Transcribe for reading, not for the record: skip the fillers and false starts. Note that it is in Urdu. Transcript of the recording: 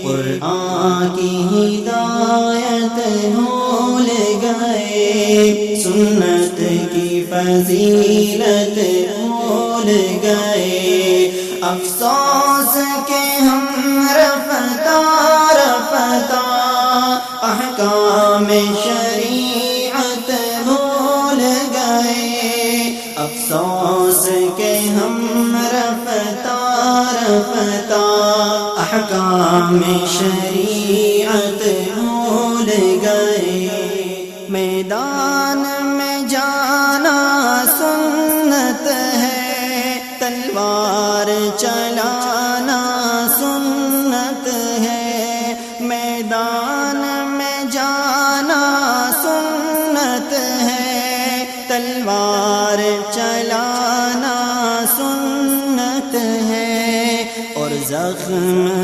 قرآن کی ہدایت بھول گئے، سنت کی فضیلت بھول گئے، افسوس کہ ہم رفتہ رفتہ احکام شریعت بھول گئے، افسوس کہ ہم رفتہ رفتہ احکام شریعت بھول گئے۔ میدان میں جانا سنت ہے، تلوار چلانا سنت ہے، میدان میں جانا سنت ہے، تلوار چلانا سنت ہے، اور زخم